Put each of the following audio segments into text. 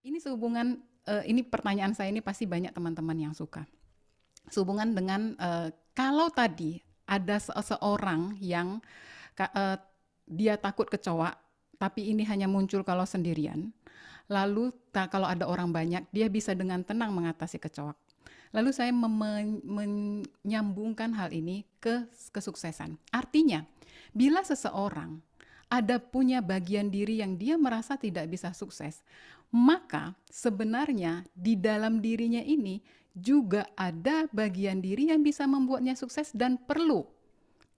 Ini sehubungan, ini pertanyaan saya ini pasti banyak teman-teman yang suka. Sehubungan dengan, kalau tadi ada seseorang yang dia takut kecoa, tapi ini hanya muncul kalau sendirian, lalu kalau ada orang banyak, dia bisa dengan tenang mengatasi kecoa. Lalu saya menyambungkan hal ini ke kesuksesan. Artinya, bila seseorang ada punya bagian diri yang dia merasa tidak bisa sukses, maka sebenarnya di dalam dirinya ini juga ada bagian diri yang bisa membuatnya sukses dan perlu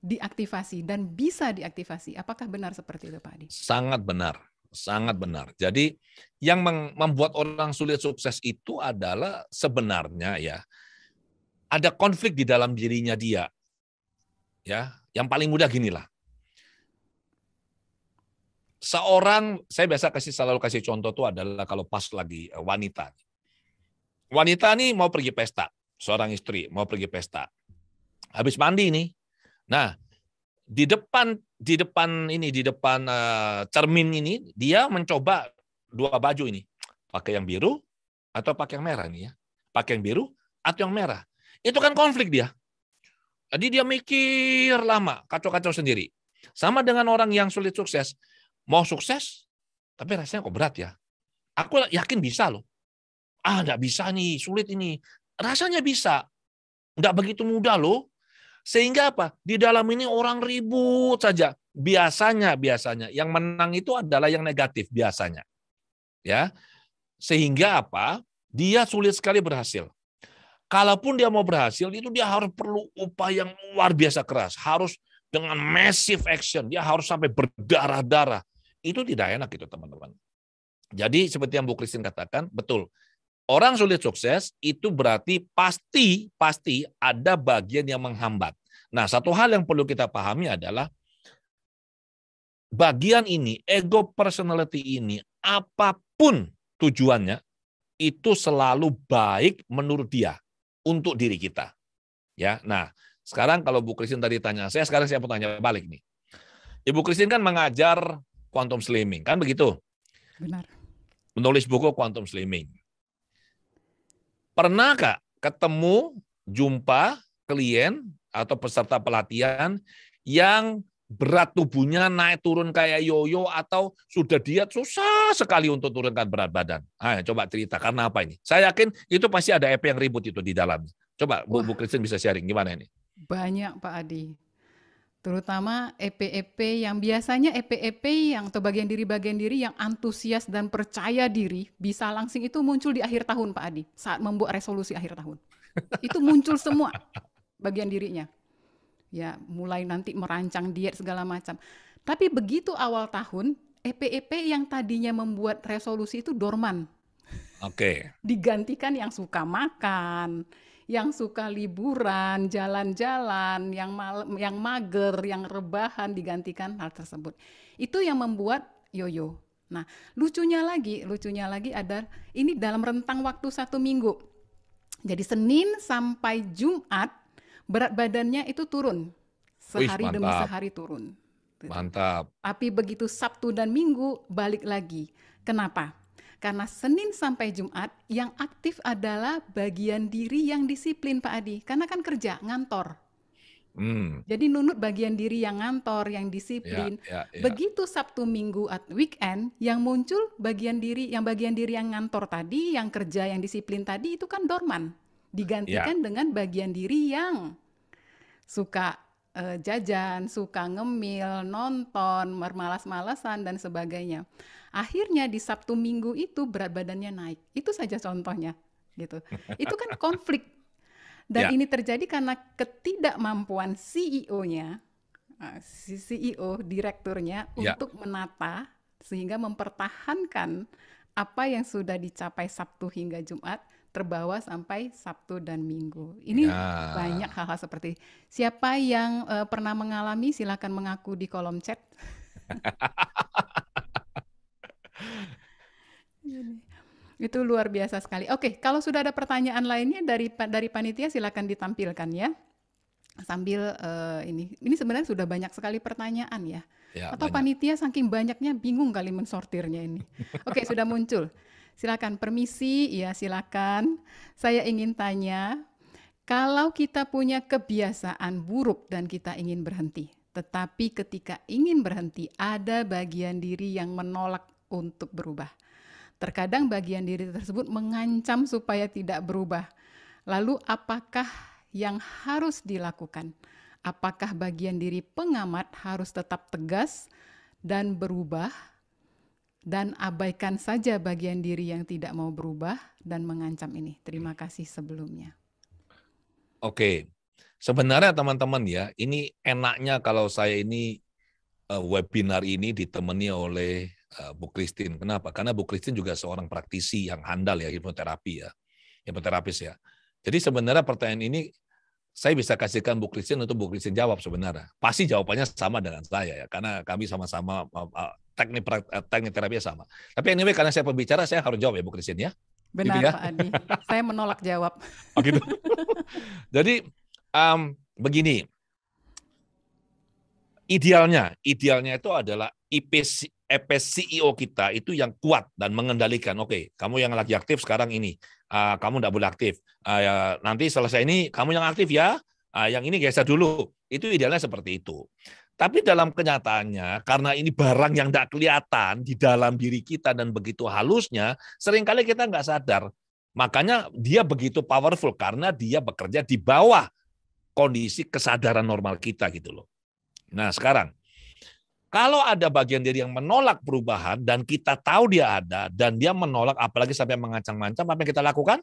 diaktifasi dan bisa diaktifasi. Apakah benar seperti itu, Pak Adi? Sangat benar, sangat benar. Jadi yang membuat orang sulit sukses itu adalah sebenarnya ya ada konflik di dalam dirinya dia. Ya, yang paling mudah ginilah. Saya biasa selalu kasih contoh itu adalah kalau pas lagi wanita. Wanita nih mau pergi pesta, seorang istri mau pergi pesta. Habis mandi nih. Nah, di depan cermin ini dia mencoba dua baju ini. Pakai yang biru atau pakai yang merah nih ya. Pakai yang biru atau yang merah. Itu kan konflik dia. Jadi dia mikir lama, kacau-kacau sendiri. Sama dengan orang yang sulit sukses. Mau sukses, tapi rasanya kok berat ya. Aku yakin bisa loh. Nggak bisa nih, sulit ini. Rasanya bisa. Nggak begitu mudah loh. Sehingga apa? Di dalam ini orang ribut saja. Biasanya yang menang itu adalah yang negatif biasanya. Ya. Sehingga apa? Dia sulit sekali berhasil. Kalaupun dia mau berhasil, itu dia harus perlu upaya yang luar biasa keras. Harus dengan massive action. Dia harus sampai berdarah-darah. Itu tidak enak itu teman-teman. Jadi seperti yang Bu Christine katakan, betul. Orang sulit sukses itu berarti pasti ada bagian yang menghambat. Nah, satu hal yang perlu kita pahami adalah bagian ini, ego personality ini, apapun tujuannya, itu selalu baik menurut dia untuk diri kita. Ya, nah sekarang kalau Bu Christine tadi tanya sekarang saya mau tanya balik nih. Ibu Christine kan mengajar quantum slimming, kan begitu? Benar. Menulis buku quantum slimming. Pernah nggak ketemu, jumpa klien atau peserta pelatihan yang berat tubuhnya naik turun kayak yoyo atau sudah diet susah sekali untuk turunkan berat badan? Coba cerita, karena apa ini? Saya yakin itu pasti ada EP yang ribut itu di dalamnya. Coba Bu Christine bisa sharing gimana ini? Banyak Pak Adi. Terutama EP-EP yang biasanya EP-EP yang atau bagian diri yang antusias dan percaya diri bisa langsing itu muncul di akhir tahun Pak Adi saat membuat resolusi akhir tahun. Itu muncul semua bagian dirinya. Ya, mulai nanti merancang diet segala macam. Tapi begitu awal tahun, EP-EP yang tadinya membuat resolusi itu dorman. Oke. Digantikan yang suka makan, yang suka liburan, jalan-jalan, yang mager, yang rebahan, digantikan hal tersebut. Itu yang membuat yoyo. Nah, lucunya lagi ada ini dalam rentang waktu 1 minggu. Jadi Senin sampai Jumat berat badannya itu turun. Sehari demi sehari turun. Mantap. Tapi begitu Sabtu dan Minggu balik lagi. Kenapa? Karena Senin sampai Jumat yang aktif adalah bagian diri yang disiplin Pak Adi. Karena kan kerja, ngantor. Jadi nunut bagian diri yang ngantor, yang disiplin. Begitu Sabtu Minggu at weekend yang muncul bagian diri yang ngantor tadi, yang kerja, yang disiplin tadi itu kan dorman. Digantikan dengan bagian diri yang suka jajan, suka ngemil, nonton, bermalas-malasan dan sebagainya. Akhirnya di Sabtu Minggu itu berat badannya naik. Itu saja contohnya, gitu. Itu kan konflik. Dan ini terjadi karena ketidakmampuan CEO-nya, CEO, direkturnya untuk menata sehingga mempertahankan apa yang sudah dicapai Sabtu hingga Jumat terbawa sampai Sabtu dan Minggu. Ini banyak hal-hal seperti siapa yang pernah mengalami silakan mengaku di kolom chat. Itu luar biasa sekali. Oke, kalau sudah ada pertanyaan lainnya dari panitia silakan ditampilkan ya. Sambil ini sebenarnya sudah banyak sekali pertanyaan ya. Atau banyak. Panitia saking banyaknya bingung kali mensortirnya ini. Oke, sudah muncul. Silakan, permisi, ya silakan. Saya ingin tanya, kalau kita punya kebiasaan buruk dan kita ingin berhenti, tetapi ketika ingin berhenti ada bagian diri yang menolak untuk berubah. Terkadang bagian diri tersebut mengancam supaya tidak berubah. Lalu apakah yang harus dilakukan? Apakah bagian diri pengamat harus tetap tegas dan berubah dan abaikan saja bagian diri yang tidak mau berubah dan mengancam ini? Terima kasih sebelumnya. Oke, sebenarnya teman-teman ya, ini enaknya kalau saya ini webinar ini ditemani oleh Bu Christine. Kenapa? Karena Bu Christine juga seorang praktisi yang handal ya, hipnoterapi ya, hipnoterapis ya. Jadi sebenarnya pertanyaan ini saya bisa kasihkan Bu Christine untuk Bu Christine jawab sebenarnya. Pasti jawabannya sama dengan saya ya, karena kami sama-sama teknik terapinya sama. Tapi anyway, karena saya pembicara, saya harus jawab ya Bu Christine ya. Benar Gitu ya? Pak Adi, saya menolak jawab. Oh gitu. Jadi begini, idealnya itu adalah EP CEO kita itu yang kuat dan mengendalikan. Oke, kamu yang lagi aktif sekarang ini, kamu tidak boleh aktif. Nanti selesai ini kamu yang aktif ya, yang ini geser dulu. Itu idealnya seperti itu. Tapi dalam kenyataannya, karena ini barang yang tidak kelihatan di dalam diri kita dan begitu halusnya, seringkali kita nggak sadar. Makanya dia begitu powerful karena dia bekerja di bawah kondisi kesadaran normal kita gitu loh. Nah sekarang, kalau ada bagian diri yang menolak perubahan dan kita tahu dia ada dan dia menolak apalagi sampai mengancam-ancam, apa yang kita lakukan?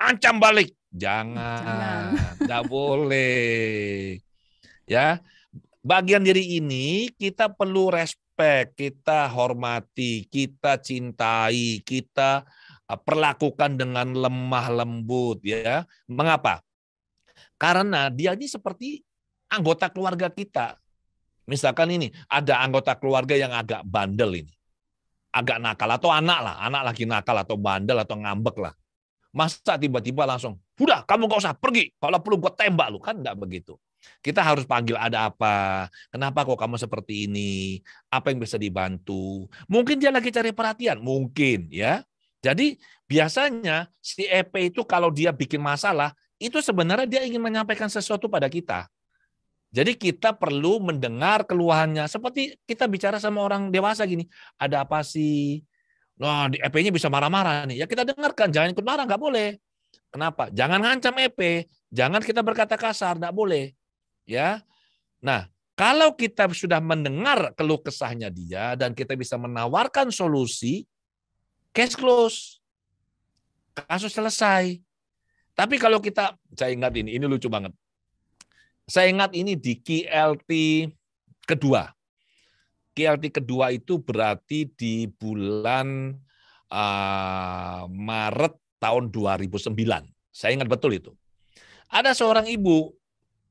Ancam balik. Jangan. Enggak boleh. Ya. Bagian diri ini kita perlu respect, kita hormati, kita cintai, kita perlakukan dengan lemah lembut ya. Mengapa? Karena dia ini seperti anggota keluarga kita. Misalkan ini, ada anggota keluarga yang agak bandel ini. Agak nakal, atau anak lah. Anak lagi nakal, atau bandel, atau ngambek lah. Masa tiba-tiba langsung, udah kamu gak usah pergi. Kalau perlu gue tembak lu. Kan enggak begitu. Kita harus panggil ada apa. Kenapa kok kamu seperti ini? Apa yang bisa dibantu? Mungkin dia lagi cari perhatian. Mungkin ya. Jadi biasanya si EP itu kalau dia bikin masalah, itu sebenarnya dia ingin menyampaikan sesuatu pada kita. Jadi kita perlu mendengar keluhannya. Seperti kita bicara sama orang dewasa gini, ada apa sih? Nah, di EP-nya bisa marah-marah nih. Ya kita dengarkan, jangan ikut marah, nggak boleh. Kenapa? Jangan ngancam EP, jangan kita berkata kasar, nggak boleh. Ya. Nah, kalau kita sudah mendengar keluh kesahnya dia dan kita bisa menawarkan solusi, case close. Kasus selesai. Tapi kalau kita, saya ingat ini lucu banget. Saya ingat ini di KLT kedua. KLT kedua itu berarti di bulan Maret tahun 2009. Saya ingat betul itu. Ada seorang ibu,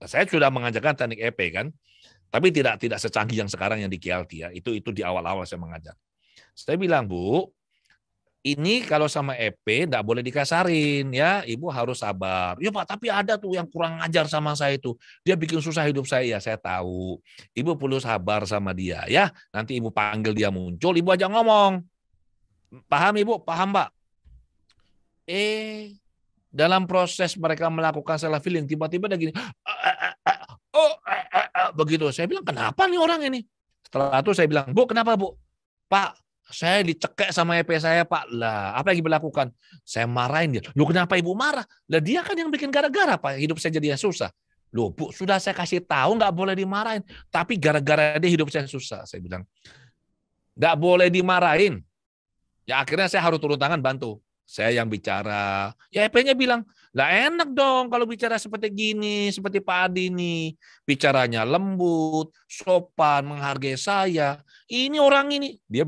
saya sudah mengajarkan teknik EP kan, tapi tidak secanggih yang sekarang yang di KLT ya. Itu di awal-awal saya mengajar. Saya bilang, Bu, ini kalau sama EP tidak boleh dikasarin ya, ibu harus sabar. Ya Pak, tapi ada tuh yang kurang ajar sama saya itu. Dia bikin susah hidup saya. Ya saya tahu. Ibu perlu sabar sama dia ya. Nanti ibu panggil dia muncul, ibu aja ngomong. Paham Ibu? Paham Pak? Dalam proses mereka melakukan self healing, tiba-tiba ada gini, begitu. Saya bilang, kenapa nih orang ini? Setelah itu saya bilang, Bu, kenapa Bu? Pak, saya dicekek sama EP saya, Pak. Lah, apa yang ibu lakukan? Saya marahin dia. Lu kenapa ibu marah? Lah dia kan yang bikin gara-gara, Pak. Hidup saya jadi susah. Loh, Bu, sudah saya kasih tahu nggak boleh dimarahin. Tapi gara-gara dia hidup saya susah. Saya bilang, nggak boleh dimarahin. Ya akhirnya saya harus turun tangan bantu. Saya yang bicara. Ya EP-nya bilang, lah enak dong kalau bicara seperti gini, seperti Pak Adi nih. Bicaranya lembut, sopan, menghargai saya. Ini orang ini. Dia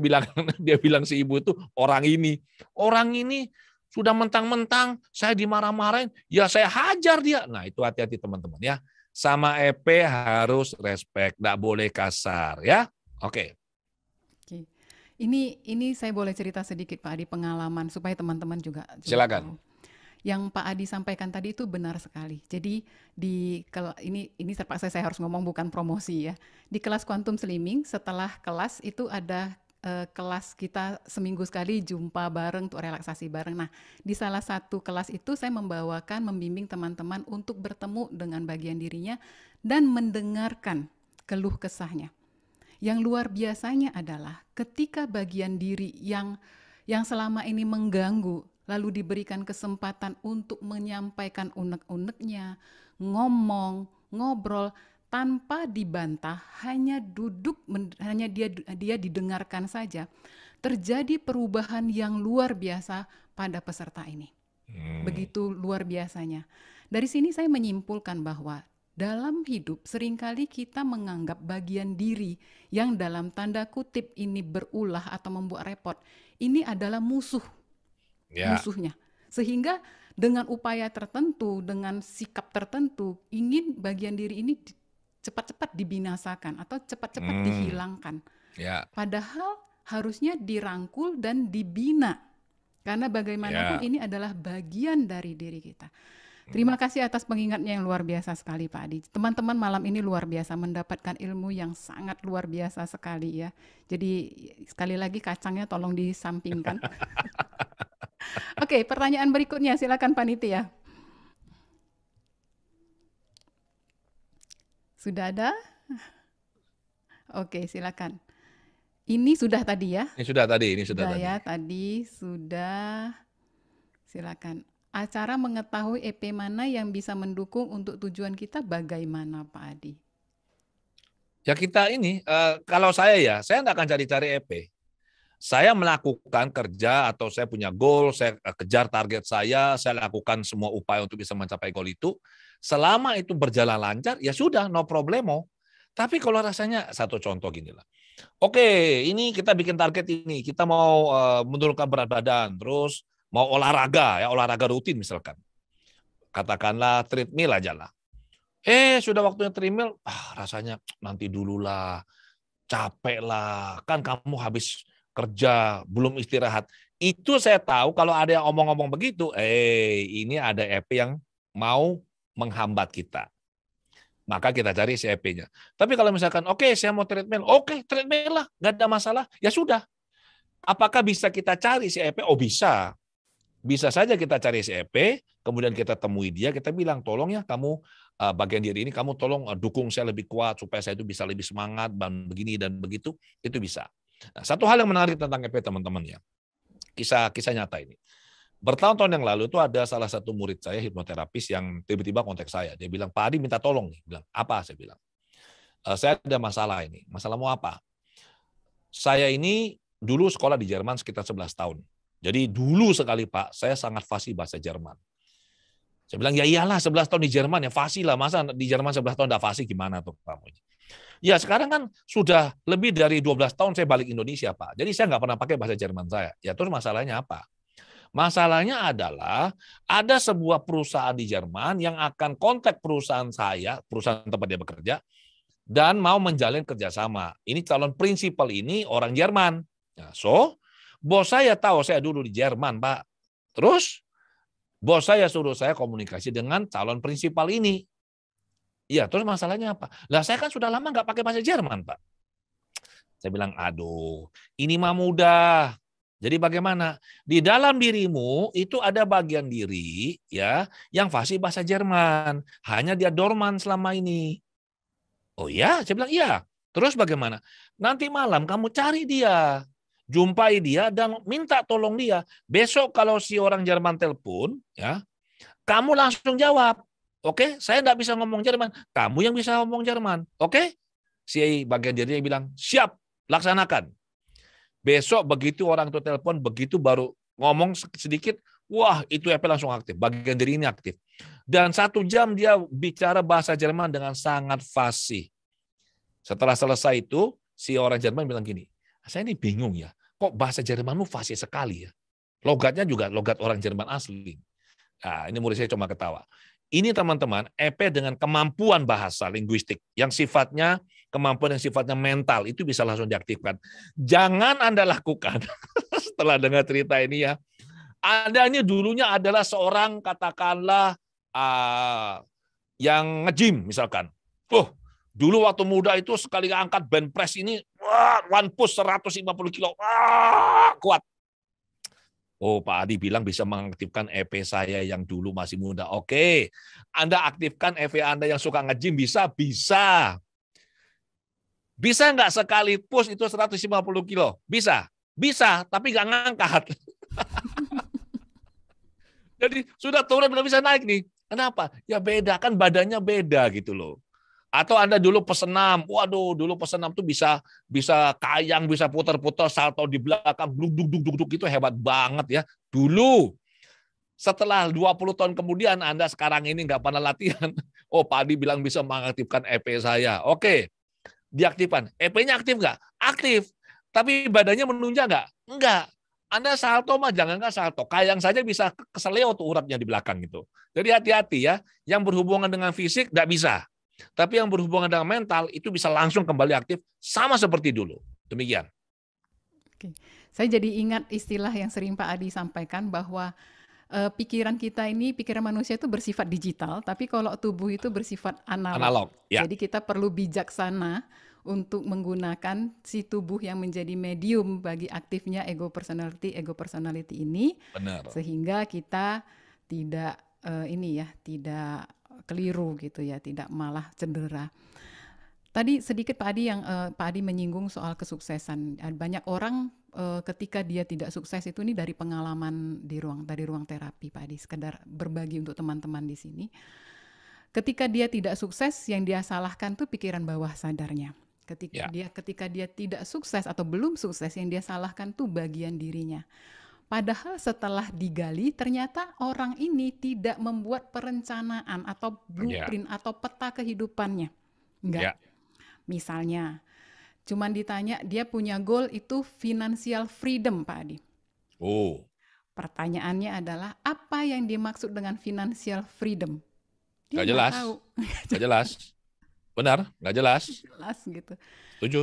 bilang si ibu itu orang ini. Orang ini sudah mentang-mentang saya dimarah-marahin, ya saya hajar dia. Nah, itu hati-hati teman-teman ya. Sama EP harus respect, enggak boleh kasar ya. Oke. Ini saya boleh cerita sedikit Pak Adi pengalaman supaya teman-teman juga silakan. Tahu. Yang Pak Adi sampaikan tadi itu benar sekali. Jadi ini terpaksa saya harus ngomong bukan promosi ya. Di kelas Quantum Slimming setelah kelas itu ada kelas kita seminggu sekali jumpa bareng untuk relaksasi bareng. Nah, di salah satu kelas itu saya membimbing teman-teman untuk bertemu dengan bagian dirinya dan mendengarkan keluh kesahnya. Yang luar biasanya adalah ketika bagian diri yang selama ini mengganggu, lalu diberikan kesempatan untuk menyampaikan unek-uneknya, ngomong, ngobrol, tanpa dibantah, hanya duduk, hanya dia didengarkan saja, terjadi perubahan yang luar biasa pada peserta ini. Begitu luar biasanya. Dari sini saya menyimpulkan bahwa dalam hidup seringkali kita menganggap bagian diri yang dalam tanda kutip ini berulah atau membuat repot, ini adalah musuhnya. Sehingga dengan upaya tertentu, dengan sikap tertentu, ingin bagian diri ini cepat-cepat dibinasakan atau cepat-cepat dihilangkan. Padahal harusnya dirangkul dan dibina. Karena bagaimanapun ini adalah bagian dari diri kita. Terima kasih atas pengingatnya yang luar biasa sekali Pak Adi. Teman-teman malam ini luar biasa mendapatkan ilmu yang sangat luar biasa sekali ya. Jadi sekali lagi kacangnya tolong disampingkan. Oke, pertanyaan berikutnya silakan panitia. Sudah ada? Oke, silakan. Ini sudah tadi ya? Ini sudah tadi. Ya, tadi sudah. Silakan. Acara mengetahui EP mana yang bisa mendukung untuk tujuan kita bagaimana Pak Adi? Ya kita ini, kalau saya nggak akan cari-cari EP. Saya melakukan kerja atau saya punya goal, saya kejar target saya lakukan semua upaya untuk bisa mencapai goal itu. Selama itu berjalan lancar, ya sudah, no problemo. Tapi kalau rasanya, satu contoh gini lah. Oke, ini kita bikin target ini, kita mau menurunkan berat badan, terus mau olahraga rutin misalkan. Katakanlah treadmill aja lah. Sudah waktunya treadmill, rasanya nanti dulu lah, capek lah, kan kamu habis kerja, belum istirahat. Itu saya tahu kalau ada yang omong-omong begitu, ini ada EP yang mau menghambat kita. Maka kita cari si EP-nya. Tapi kalau misalkan, saya mau treadmill, treadmill lah, nggak ada masalah, ya sudah. Apakah bisa kita cari si EP? Bisa. Bisa saja kita cari si EP, kemudian kita temui dia, kita bilang, tolong ya kamu bagian diri ini, kamu tolong dukung saya lebih kuat, supaya saya itu bisa lebih semangat, dan begini dan begitu, itu bisa. Nah, satu hal yang menarik tentang EP teman-teman ya, kisah nyata ini. Bertahun-tahun yang lalu itu ada salah satu murid saya, hipnoterapis, yang tiba-tiba kontak saya. Dia bilang, Pak Adi minta tolong nih. Bilang, apa? Saya bilang, saya ada masalah ini. Masalah mau apa? Saya ini dulu sekolah di Jerman sekitar 11 tahun. Jadi dulu sekali Pak, saya sangat fasih bahasa Jerman. Saya bilang, ya iyalah 11 tahun di Jerman, ya fasih lah. Masa di Jerman 11 tahun enggak fasih, gimana tuh kamu? Ya sekarang kan sudah lebih dari 12 tahun saya balik Indonesia Pak. Jadi saya nggak pernah pakai bahasa Jerman saya. Ya terus masalahnya apa? Masalahnya adalah ada sebuah perusahaan di Jerman yang akan kontak perusahaan saya, perusahaan tempat dia bekerja, dan mau menjalin kerjasama. Ini calon prinsipal ini orang Jerman. Nah, bos saya tahu saya dulu di Jerman, Pak. Terus bos saya suruh saya komunikasi dengan calon prinsipal ini. Iya, terus masalahnya apa? Lah saya kan sudah lama nggak pakai bahasa Jerman, Pak. Saya bilang, aduh, ini mah mudah. Jadi bagaimana? Di dalam dirimu itu ada bagian diri ya yang fasih bahasa Jerman. Hanya dia dorman selama ini. Oh ya? Saya bilang, iya. Terus bagaimana? Nanti malam kamu cari dia. Jumpai dia dan minta tolong dia. Besok kalau si orang Jerman telepon, ya, kamu langsung jawab. Oke, saya enggak bisa ngomong Jerman. Kamu yang bisa ngomong Jerman. Oke? Si bagian dirinya bilang, siap, laksanakan. Besok begitu orang itu telepon, begitu baru ngomong sedikit, wah itu EP langsung aktif. Bagian diri ini aktif. Dan 1 jam dia bicara bahasa Jerman dengan sangat fasih. Setelah selesai itu, si orang Jerman bilang gini, saya ini bingung ya, kok bahasa Jermanmu fasih sekali ya. Logatnya juga logat orang Jerman asli. Nah, ini murid saya cuma ketawa. Ini teman-teman, EP dengan kemampuan bahasa linguistik yang sifatnya kemampuan yang sifatnya mental itu bisa langsung diaktifkan. Jangan Anda lakukan setelah dengar cerita ini ya. Anda ini dulunya adalah seorang katakanlah yang nge-gym misalkan. Dulu waktu muda itu sekali angkat bench press ini, wah, one push 150 kilo, wah, kuat. Oh, Pak Adi bilang bisa mengaktifkan EP saya yang dulu masih muda. Oke, Anda aktifkan EP Anda yang suka nge-gym, bisa? Bisa. Bisa nggak sekali push itu 150 kilo? Bisa. Bisa, tapi nggak ngangkat. Jadi sudah turun, belum bisa naik nih. Kenapa? Ya beda, kan badannya beda gitu loh. Atau Anda dulu pesenam, waduh, dulu pesenam tuh bisa bisa kayang, bisa putar-putar, salto di belakang, duk itu hebat banget ya. Dulu, setelah 20 tahun kemudian Anda sekarang ini nggak pernah latihan. Oh, Pak Adi bilang bisa mengaktifkan EP saya. Oke, diaktifkan. EP-nya aktif nggak? Aktif. Tapi badannya menunjang nggak? Enggak. Anda salto mah jangan nggak salto. Kayang saja bisa keseleo tuh uratnya di belakang gitu. Jadi hati-hati ya. Yang berhubungan dengan fisik nggak bisa. Tapi yang berhubungan dengan mental itu bisa langsung kembali aktif sama seperti dulu. Demikian. Oke. Saya jadi ingat istilah yang sering Pak Adi sampaikan bahwa pikiran kita ini, pikiran manusia itu bersifat digital, tapi kalau tubuh itu bersifat analog. Analog. Ya. Jadi kita perlu bijaksana untuk menggunakan si tubuh yang menjadi medium bagi aktifnya ego personality ini, Benar. sehingga kita tidak tidak keliru gitu ya, tidak malah cedera. Tadi sedikit Pak Adi Pak Adi menyinggung soal kesuksesan. Banyak orang ketika dia tidak sukses itu ini dari pengalaman dari ruang terapi Pak Adi, sekedar berbagi untuk teman-teman di sini. Ketika dia tidak sukses, yang dia salahkan tuh pikiran bawah sadarnya. Ketika dia tidak sukses atau belum sukses, yang dia salahkan tuh bagian dirinya. Padahal setelah digali, ternyata orang ini tidak membuat perencanaan atau blueprint atau peta kehidupannya. Enggak. Misalnya, cuman ditanya dia punya goal itu financial freedom, Pak Adi. Oh. Pertanyaannya adalah apa yang dimaksud dengan financial freedom? Dia nggak jelas. Tahu. Nggak jelas. Benar, nggak jelas. Jelas gitu. Setuju.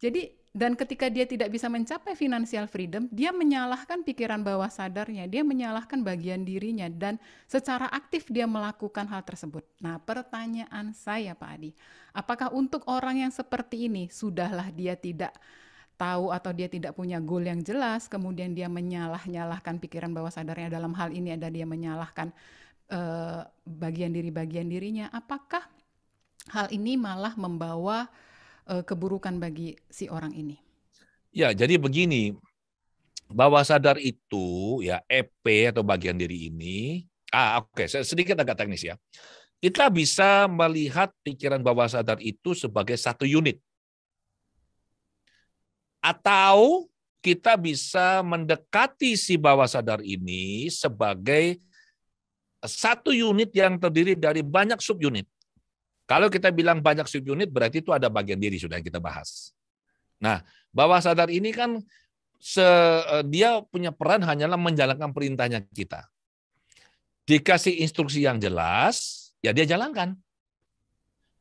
Jadi, dan ketika dia tidak bisa mencapai financial freedom, dia menyalahkan pikiran bawah sadarnya, dia menyalahkan bagian dirinya, dan secara aktif dia melakukan hal tersebut. Nah, pertanyaan saya Pak Adi, apakah untuk orang yang seperti ini, sudahlah dia tidak tahu atau dia tidak punya goal yang jelas, kemudian dia menyalahkan pikiran bawah sadarnya, dalam hal ini ada dia menyalahkan bagian dirinya, apakah hal ini malah membawa keburukan bagi si orang ini? Ya, jadi begini, bawah sadar itu ya EP atau bagian diri ini, oke, sedikit agak teknis ya. Kita bisa melihat pikiran bawah sadar itu sebagai satu unit. Atau kita bisa mendekati si bawah sadar ini sebagai satu unit yang terdiri dari banyak subunit. Kalau kita bilang banyak subunit, berarti itu ada bagian diri sudah yang kita bahas. Nah, bawah sadar ini kan dia punya peran hanyalah menjalankan perintahnya kita. Dikasih instruksi yang jelas, ya dia jalankan.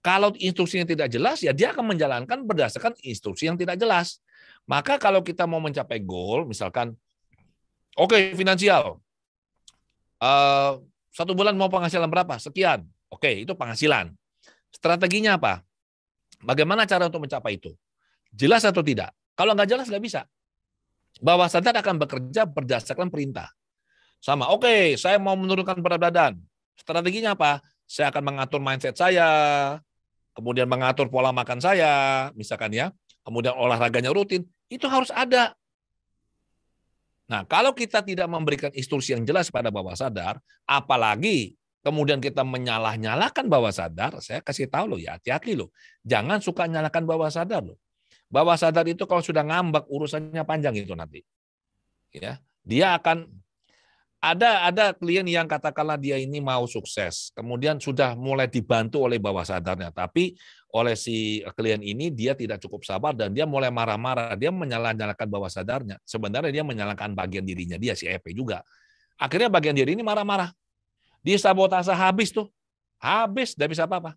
Kalau instruksinya tidak jelas, ya dia akan menjalankan berdasarkan instruksi yang tidak jelas. Maka kalau kita mau mencapai goal, misalkan, oke, finansial, 1 bulan mau penghasilan berapa? Sekian. Oke, itu penghasilan. Strateginya apa? Bagaimana cara untuk mencapai itu? Jelas atau tidak? Kalau nggak jelas, nggak bisa. Bawah sadar akan bekerja berdasarkan perintah. Sama, oke, saya mau menurunkan berat badan. Strateginya apa? Saya akan mengatur mindset saya, kemudian mengatur pola makan saya, misalkan ya, kemudian olahraganya rutin, itu harus ada. Nah, kalau kita tidak memberikan instruksi yang jelas pada bawah sadar, apalagi kemudian kita menyalah-nyalahkan bawah sadar, saya kasih tahu loh ya, hati-hati loh. Jangan suka nyalakan bawah sadar loh. Bawah sadar itu kalau sudah ngambek, urusannya panjang itu nanti. Ya, dia akan ada klien yang katakanlah dia ini mau sukses, kemudian sudah mulai dibantu oleh bawah sadarnya, tapi oleh si klien ini dia tidak cukup sabar dan dia mulai marah-marah, dia menyalahkan bawah sadarnya. Sebenarnya dia menyalahkan bagian dirinya dia, si EP juga. Akhirnya bagian diri ini marah-marah. Disabotase habis tuh. Habis, tidak bisa apa-apa.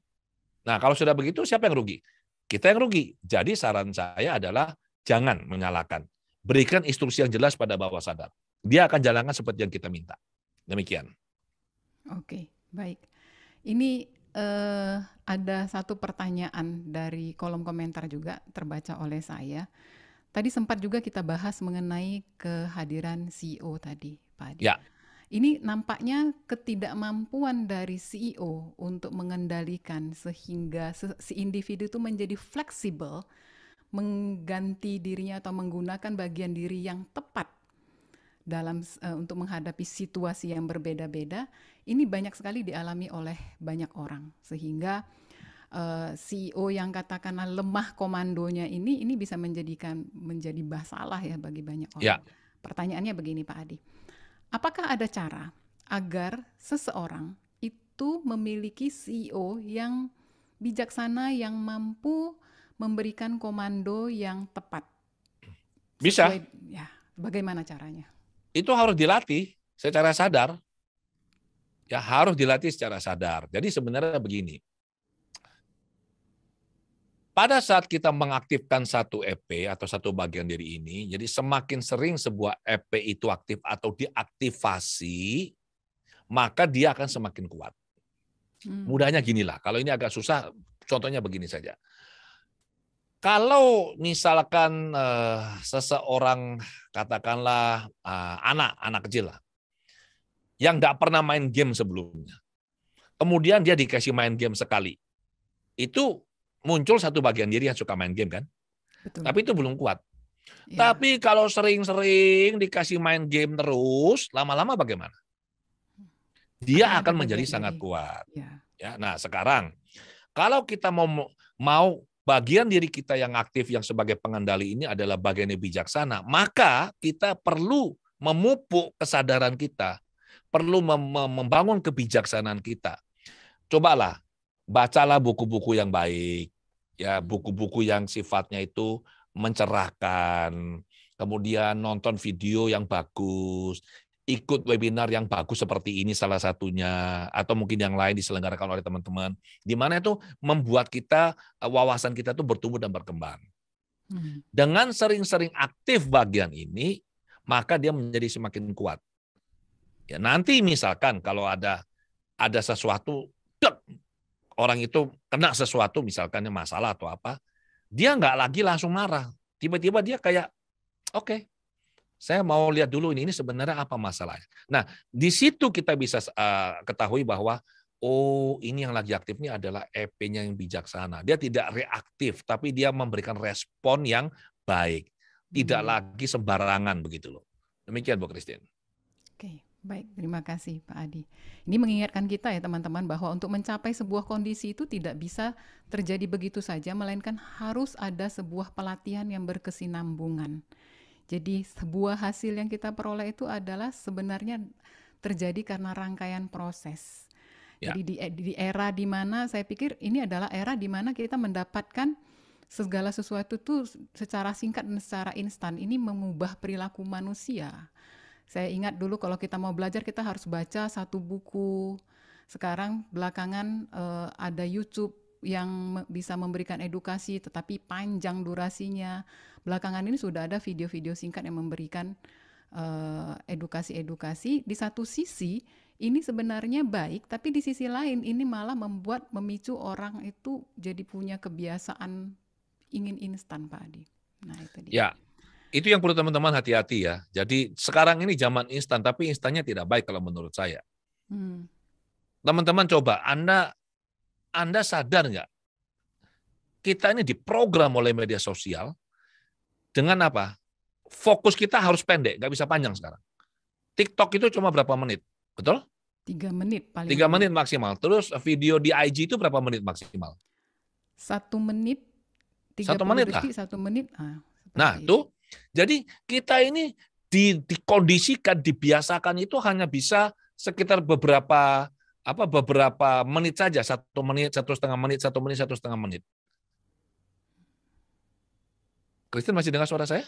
Nah, kalau sudah begitu siapa yang rugi? Kita yang rugi. Jadi saran saya adalah jangan menyalahkan. Berikan instruksi yang jelas pada bawah sadar. Dia akan jalankan seperti yang kita minta. Demikian. Oke, baik. Ini Ada satu pertanyaan dari kolom komentar juga terbaca oleh saya. Tadi sempat juga kita bahas mengenai kehadiran CEO tadi, Pak Adi. Ya, Ini nampaknya ketidakmampuan dari CEO untuk mengendalikan sehingga si individu itu menjadi fleksibel, mengganti dirinya atau menggunakan bagian diri yang tepat dalam untuk menghadapi situasi yang berbeda-beda. Ini banyak sekali dialami oleh banyak orang, sehingga CEO yang katakanlah lemah komandonya ini bisa menjadi masalah ya bagi banyak orang. ya. Pertanyaannya begini Pak Adi, apakah ada cara agar seseorang itu memiliki CEO yang bijaksana, yang mampu memberikan komando yang tepat? Bisa. Sesuai, ya, bagaimana caranya? Itu harus dilatih secara sadar. Ya, harus dilatih secara sadar. Jadi sebenarnya begini. Pada saat kita mengaktifkan satu EP atau satu bagian diri ini, jadi semakin sering sebuah EP itu aktif atau diaktifasi, maka dia akan semakin kuat. Mudahnya ginilah, kalau ini agak susah, contohnya begini saja. Kalau misalkan seseorang, katakanlah anak kecil lah, yang nggak pernah main game sebelumnya, kemudian dia dikasih main game sekali, itu muncul satu bagian diri yang suka main game kan, Betul. tapi itu belum kuat. Ya. Tapi kalau sering-sering dikasih main game terus, lama-lama bagaimana? Dia akan menjadi sangat kuat. Ya, nah sekarang kalau kita mau bagian diri kita yang aktif yang sebagai pengendali ini adalah bagian yang bijaksana, maka kita perlu memupuk kesadaran kita, perlu membangun kebijaksanaan kita. Cobalah bacalah buku-buku yang baik, ya buku-buku yang sifatnya itu mencerahkan, kemudian nonton video yang bagus, ikut webinar yang bagus seperti ini salah satunya, atau mungkin yang lain diselenggarakan oleh teman-teman, di mana itu membuat kita, wawasan kita tuh bertumbuh dan berkembang. Dengan sering-sering aktif bagian ini, maka dia menjadi semakin kuat. Ya, nanti misalkan kalau ada sesuatu, orang itu kena sesuatu, misalkan masalah atau apa, dia nggak lagi langsung marah. Tiba-tiba dia kayak, oke, saya mau lihat dulu ini sebenarnya apa masalahnya. Nah, di situ kita bisa ketahui bahwa, oh ini yang lagi aktif ini adalah EP-nya yang bijaksana. Dia tidak reaktif, tapi dia memberikan respon yang baik. Tidak lagi sembarangan begitu loh. Demikian Bu Christine. Oke. Baik, terima kasih Pak Adi. Ini mengingatkan kita ya teman-teman bahwa untuk mencapai sebuah kondisi itu tidak bisa terjadi begitu saja, melainkan harus ada sebuah pelatihan yang berkesinambungan. Jadi sebuah hasil yang kita peroleh itu adalah sebenarnya terjadi karena rangkaian proses. Ya. Jadi di era di mana saya pikir ini adalah era di mana kita mendapatkan segala sesuatu itu secara singkat dan secara instan. Ini mengubah perilaku manusia. Saya ingat dulu kalau kita mau belajar kita harus baca satu buku. Sekarang belakangan ada YouTube yang bisa memberikan edukasi tetapi panjang durasinya. Belakangan ini sudah ada video-video singkat yang memberikan edukasi-edukasi. Di satu sisi ini sebenarnya baik, tapi di sisi lain ini malah memicu orang itu jadi punya kebiasaan ingin instan, Pak Adi. Nah, itu dia. Ya. Itu yang perlu teman-teman hati-hati ya. Jadi sekarang ini zaman instan, tapi instannya tidak baik kalau menurut saya. Teman-teman coba, Anda sadar nggak? Kita ini diprogram oleh media sosial dengan apa? Fokus kita harus pendek, nggak bisa panjang sekarang. TikTok itu cuma berapa menit, betul? 3 menit paling. 3 menit maksimal. Terus video di IG itu berapa menit maksimal? 1 menit, 30 detik, 1 menit. Nah, tuh. Jadi kita ini dikondisikan, dibiasakan itu hanya bisa sekitar beberapa menit saja, 1 menit, 1,5 menit, 1 menit, 1,5 menit. Christine masih dengar suara saya?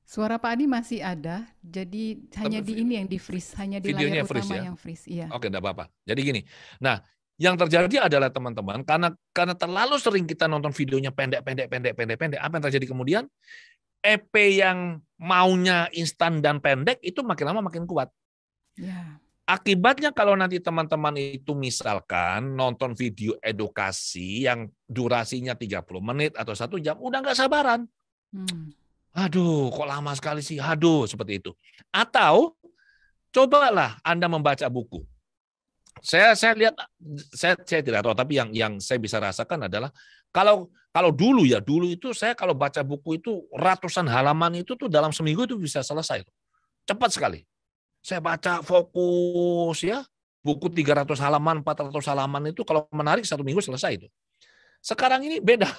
Suara Pak Adi masih ada, jadi hanya di ini yang di freeze, hanya di layar utama yang freeze. Iya. Oke, enggak apa-apa. Jadi gini, nah yang terjadi adalah teman-teman, karena terlalu sering kita nonton videonya pendek, apa yang terjadi kemudian? EP yang maunya instan dan pendek itu makin lama makin kuat. Ya. Akibatnya kalau nanti teman-teman itu misalkan nonton video edukasi yang durasinya 30 menit atau 1 jam, udah nggak sabaran. Aduh, kok lama sekali sih? Aduh, seperti itu. Atau cobalah Anda membaca buku. Saya lihat, saya tidak tahu, tapi yang saya bisa rasakan adalah kalau dulu itu saya kalau baca buku itu ratusan halaman itu tuh dalam seminggu itu bisa selesai. Cepat sekali. Saya baca fokus ya, buku 300 halaman, 400 halaman itu kalau menarik 1 minggu selesai itu. Sekarang ini beda.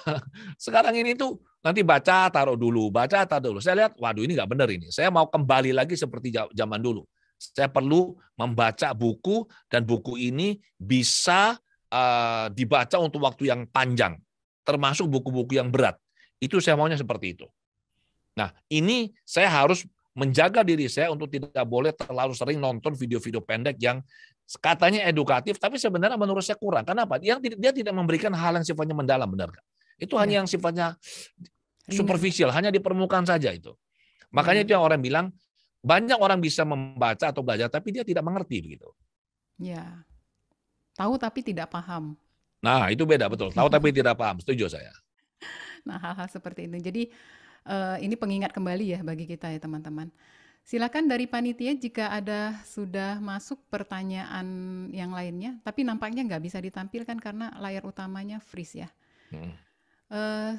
Sekarang ini tuh nanti baca taruh dulu, baca taruh dulu. Saya lihat, waduh ini nggak benar ini. Saya mau kembali lagi seperti zaman dulu. Saya perlu membaca buku dan buku ini bisa dibaca untuk waktu yang panjang, termasuk buku-buku yang berat. Itu saya maunya seperti itu. Nah, ini saya harus menjaga diri saya untuk tidak boleh terlalu sering nonton video-video pendek yang katanya edukatif, tapi sebenarnya menurut saya kurang. Kenapa? Dia tidak memberikan hal yang sifatnya mendalam, benar nggak? Itu hanya yang sifatnya superficial, hanya di permukaan saja itu. Makanya itu yang orang bilang, banyak orang bisa membaca atau belajar, tapi dia tidak mengerti begitu. Ya, tahu tapi tidak paham. Nah, itu beda, betul. Tahu tapi tidak paham, setuju saya. Nah, hal-hal seperti itu. Jadi, ini pengingat kembali ya bagi kita ya teman-teman. Silakan dari panitia jika ada sudah masuk pertanyaan yang lainnya, tapi nampaknya nggak bisa ditampilkan karena layar utamanya freeze ya.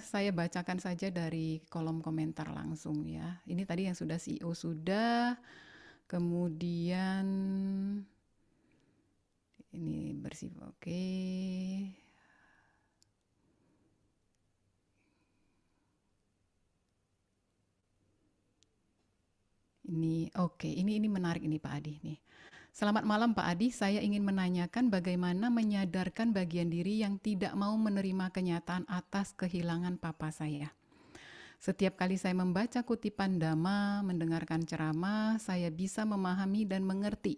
Saya bacakan saja dari kolom komentar langsung ya. Ini tadi yang sudah CEO sudah, kemudian ini bersih, oke. Ini oke, ini menarik ini Pak Adi nih. Selamat malam Pak Adi, saya ingin menanyakan bagaimana menyadarkan bagian diri yang tidak mau menerima kenyataan atas kehilangan papa saya. Setiap kali saya membaca kutipan Dhamma, mendengarkan ceramah, saya bisa memahami dan mengerti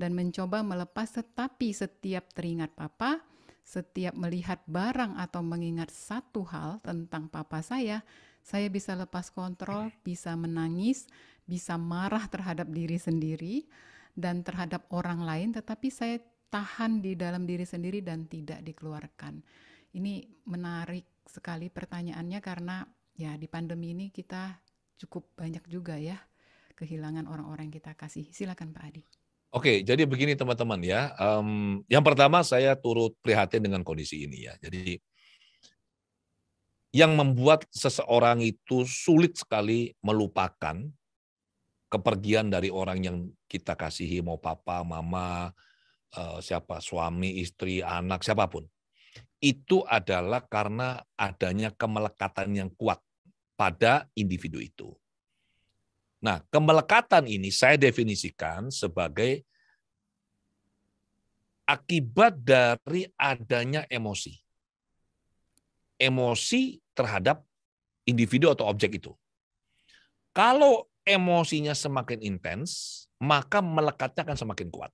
dan mencoba melepas, tetapi setiap teringat papa, setiap melihat barang atau mengingat satu hal tentang papa saya bisa lepas kontrol, bisa menangis, bisa marah terhadap diri sendiri dan terhadap orang lain, tetapi saya tahan di dalam diri sendiri dan tidak dikeluarkan. Ini menarik sekali pertanyaannya karena ya di pandemi ini kita cukup banyak juga ya kehilangan orang-orang yang kita kasih. Silakan Pak Adi. Oke, jadi begini teman-teman ya. Yang pertama saya turut prihatin dengan kondisi ini ya. Jadi yang membuat seseorang itu sulit sekali melupakan kepergian dari orang yang kita kasihi, mau papa, mama, siapa, suami, istri, anak, siapapun. Itu adalah karena adanya kemelekatan yang kuat pada individu itu. Nah, kemelekatan ini saya definisikan sebagai akibat dari adanya emosi. Emosi terhadap individu atau objek itu. Kalau emosinya semakin intens, maka melekatnya akan semakin kuat.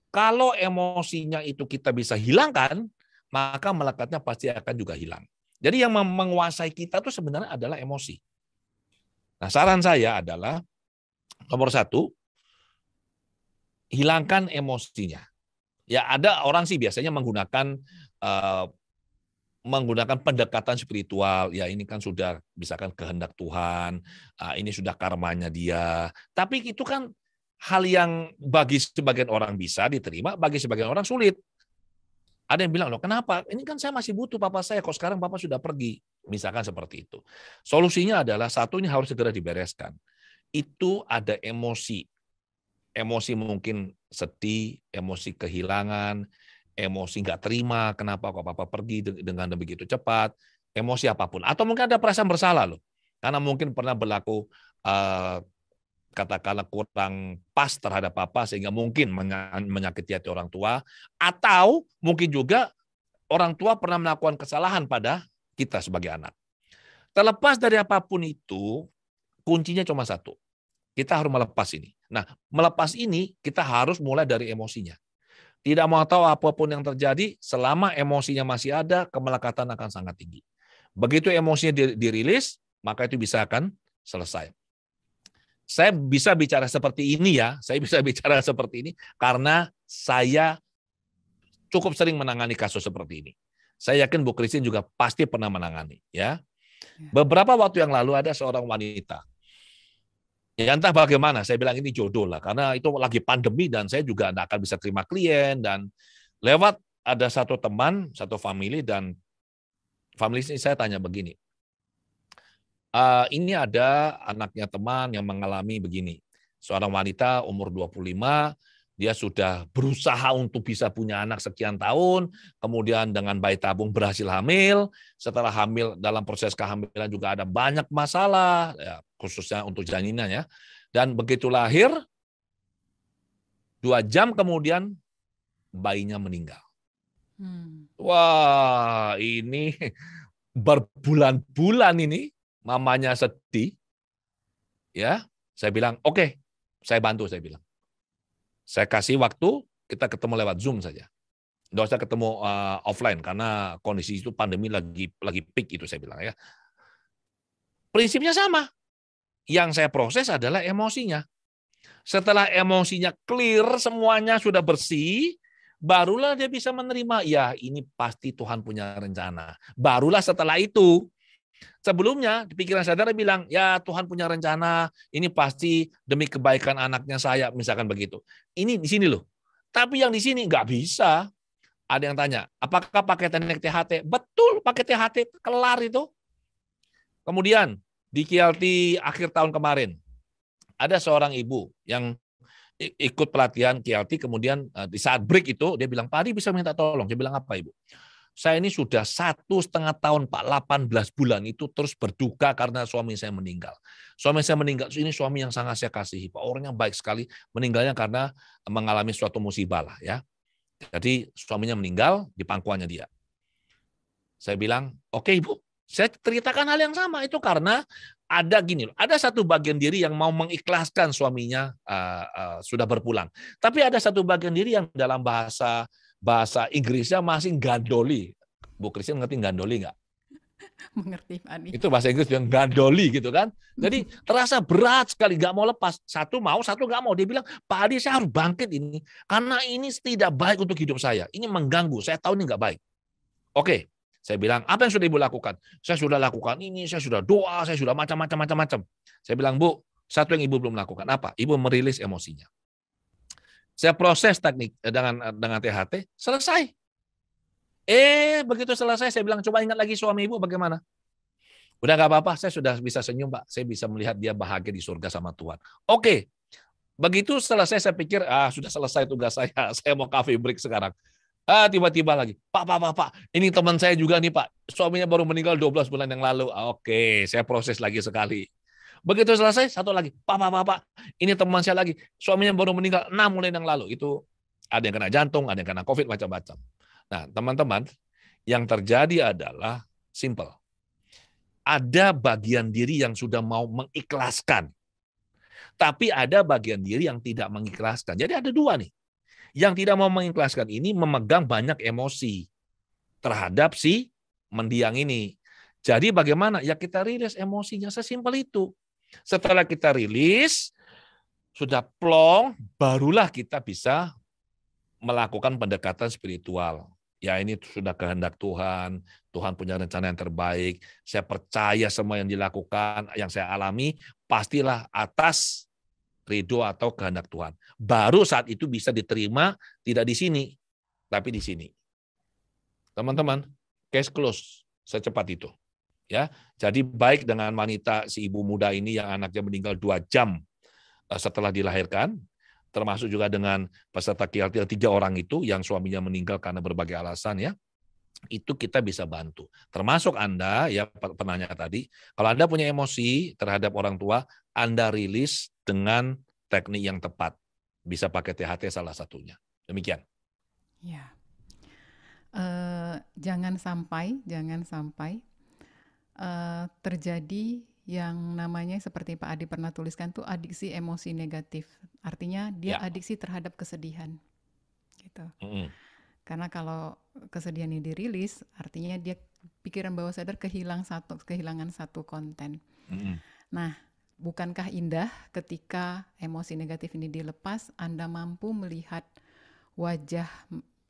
Kalau emosinya itu kita bisa hilangkan, maka melekatnya pasti akan juga hilang. Jadi yang menguasai kita itu sebenarnya adalah emosi. Nah, saran saya adalah nomor 1, hilangkan emosinya. Ya ada orang sih biasanya menggunakan pendekatan spiritual, ya ini kan sudah misalkan kehendak Tuhan, ini sudah karmanya dia. Tapi itu kan hal yang bagi sebagian orang bisa diterima, bagi sebagian orang sulit. Ada yang bilang, loh kenapa? Ini kan saya masih butuh papa saya, kok sekarang papa sudah pergi. Misalkan seperti itu. Solusinya adalah satu, ini harus segera dibereskan. Itu ada emosi. Emosi mungkin sedih, emosi kehilangan, emosi nggak terima, kenapa kok papa pergi dengan begitu cepat, emosi apapun. Atau mungkin ada perasaan bersalah loh. Karena mungkin pernah berlaku katakanlah kurang pas terhadap papa sehingga mungkin menyakiti hati orang tua, atau mungkin juga orang tua pernah melakukan kesalahan pada kita sebagai anak. Terlepas dari apapun itu, kuncinya cuma satu. Kita harus melepas ini. Nah, melepas ini kita harus mulai dari emosinya. Tidak mau tahu apapun yang terjadi, selama emosinya masih ada, kemelekatan akan sangat tinggi. Begitu emosinya dirilis, maka itu bisa akan selesai. Saya bisa bicara seperti ini ya, saya bisa bicara seperti ini karena saya cukup sering menangani kasus seperti ini. Saya yakin Bu Christine juga pasti pernah menangani, ya. Ya. Beberapa waktu yang lalu ada seorang wanita. Ya entah bagaimana, saya bilang ini jodoh lah, karena itu lagi pandemi dan saya juga tidak akan bisa terima klien, dan lewat ada satu teman, satu family, dan family ini saya tanya begini, ini ada anaknya teman yang mengalami begini, seorang wanita umur 25, dia sudah berusaha untuk bisa punya anak sekian tahun, kemudian dengan bayi tabung berhasil hamil, setelah hamil dalam proses kehamilan juga ada banyak masalah, ya, khususnya untuk janinan ya, dan begitu lahir, 2 jam kemudian bayinya meninggal. Wah, ini berbulan-bulan ini mamanya sedih. Ya, saya bilang, "Oke, saya bantu," saya bilang. Saya kasih waktu, kita ketemu lewat Zoom saja. Nggak usah ketemu offline karena kondisi itu pandemi lagi peak itu saya bilang ya. Prinsipnya sama. Yang saya proses adalah emosinya. Setelah emosinya clear, semuanya sudah bersih, barulah dia bisa menerima, ya ini pasti Tuhan punya rencana. Barulah setelah itu, sebelumnya di pikiran sadar dia bilang, ya Tuhan punya rencana, ini pasti demi kebaikan anaknya saya, misalkan begitu. Ini di sini loh. Tapi yang di sini nggak bisa. Ada yang tanya, apakah pakai teknik THT? Betul, pakai THT, kelar itu. Kemudian di KLT akhir tahun kemarin, ada seorang ibu yang ikut pelatihan KLT, kemudian di saat break itu dia bilang, Pak Adi bisa minta tolong. Dia bilang, apa Ibu? Saya ini sudah 1,5 tahun Pak, 18 bulan itu terus berduka karena suami saya meninggal. Suami saya meninggal, ini suami yang sangat saya kasihi, Pak, orang yang baik sekali, meninggalnya karena mengalami suatu musibah lah ya. Jadi suaminya meninggal di pangkuannya dia. Saya bilang, oke Ibu, saya ceritakan hal yang sama, itu karena ada gini loh, ada satu bagian diri yang mau mengikhlaskan suaminya sudah berpulang. Tapi ada satu bagian diri yang dalam bahasa Inggrisnya masih gandoli. Bu Christine ngerti gandoli nggak? Mengerti, Pak Adi. Itu bahasa Inggris yang gandoli gitu kan. Jadi terasa berat sekali, nggak mau lepas. Satu mau, satu nggak mau. Dia bilang, Pak Adi saya harus bangkit ini. Karena ini tidak baik untuk hidup saya. Ini mengganggu, saya tahu ini nggak baik. Oke, saya bilang, apa yang sudah Ibu lakukan? Saya sudah lakukan ini, saya sudah doa, saya sudah macam-macam. Saya bilang, Bu, satu yang Ibu belum lakukan. Apa? Ibu merilis emosinya. Saya proses teknik dengan THT, selesai. Begitu selesai, saya bilang, coba ingat lagi suami Ibu bagaimana? Udah nggak apa-apa, saya sudah bisa senyum, Pak. Saya bisa melihat dia bahagia di surga sama Tuhan. Oke, begitu selesai, saya pikir, sudah selesai tugas saya. Saya mau coffee break sekarang. Tiba-tiba lagi, Pak, ini teman saya juga nih Pak, suaminya baru meninggal 12 bulan yang lalu. Oke, saya proses lagi sekali. Begitu selesai, satu lagi, Pak, ini teman saya lagi, suaminya baru meninggal 6 bulan yang lalu. Itu ada yang kena jantung, ada yang kena COVID, macam-macam. Nah, teman-teman, yang terjadi adalah simple. Ada bagian diri yang sudah mau mengikhlaskan, tapi ada bagian diri yang tidak mengikhlaskan. Jadi ada dua nih. Yang tidak mau mengikhlaskan ini memegang banyak emosi terhadap si mendiang ini. Jadi bagaimana? Ya kita rilis emosinya, sesimpel itu. Setelah kita rilis, sudah plong, barulah kita bisa melakukan pendekatan spiritual. Ya ini sudah kehendak Tuhan, Tuhan punya rencana yang terbaik, saya percaya semua yang dilakukan, yang saya alami, pastilah atas ridho atau kehendak Tuhan. Baru saat itu bisa diterima, tidak di sini, tapi di sini. Teman-teman, case close secepat itu. Ya, jadi baik dengan wanita si ibu muda ini yang anaknya meninggal 2 jam setelah dilahirkan, termasuk juga dengan peserta KLT 3 orang itu yang suaminya meninggal karena berbagai alasan ya. Itu kita bisa bantu. Termasuk Anda, ya penanya tadi, kalau Anda punya emosi terhadap orang tua, Anda rilis dengan teknik yang tepat. Bisa pakai THT salah satunya. Demikian. Ya. Jangan sampai terjadi yang namanya seperti Pak Adi pernah tuliskan tuh adiksi emosi negatif. Artinya dia adiksi terhadap kesedihan. Gitu. Karena kalau kesedihan ini dirilis, artinya dia pikiran bawah sadar kehilangan satu konten. Nah, Bukankah indah ketika emosi negatif ini dilepas, Anda mampu melihat wajah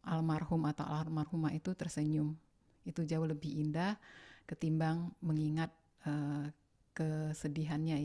almarhum atau almarhumah itu tersenyum. Itu jauh lebih indah ketimbang mengingat kesedihannya.